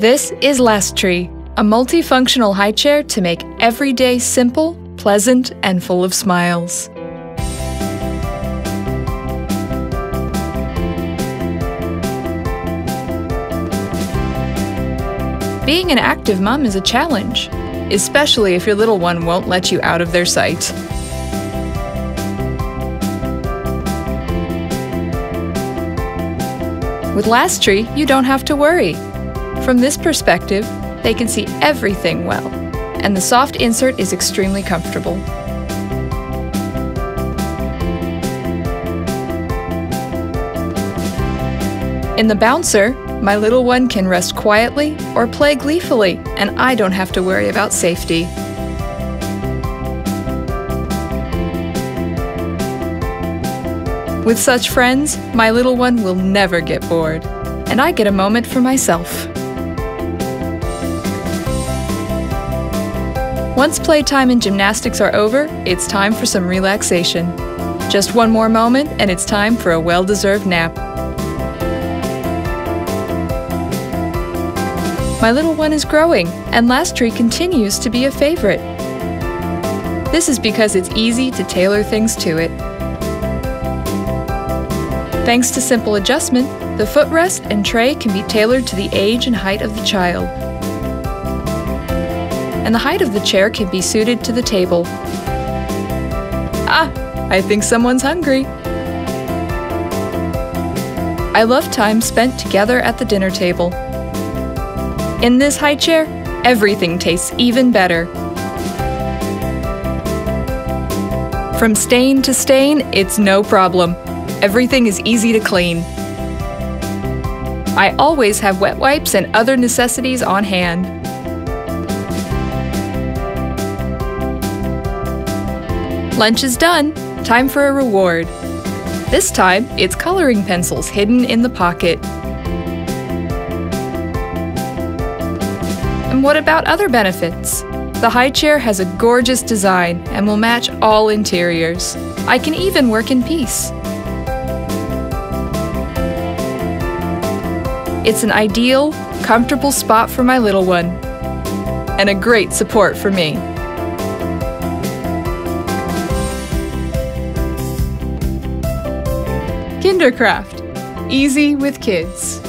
This is Lastree, a multifunctional high chair to make every day simple, pleasant, and full of smiles. Being an active mom is a challenge, especially if your little one won't let you out of their sight. With Lastree, you don't have to worry. From this perspective, they can see everything well, and the soft insert is extremely comfortable. In the Bouncer, my little one can rest quietly or play gleefully, and I don't have to worry about safety. With such friends, my little one will never get bored, and I get a moment for myself. Once playtime and gymnastics are over, it's time for some relaxation. Just one more moment, and it's time for a well-deserved nap. My little one is growing, and Lastree continues to be a favorite. This is because it's easy to tailor things to it. Thanks to simple adjustment, the footrest and tray can be tailored to the age and height of the child. And the height of the chair can be suited to the table. Ah, I think someone's hungry. I love time spent together at the dinner table. In this high chair, everything tastes even better. From stain to stain, it's no problem. Everything is easy to clean. I always have wet wipes and other necessities on hand. Lunch is done. Time for a reward. This time, it's coloring pencils hidden in the pocket. And what about other benefits? The high chair has a gorgeous design and will match all interiors. I can even work in peace. It's an ideal, comfortable spot for my little one, and a great support for me. Kinderkraft, easy with kids.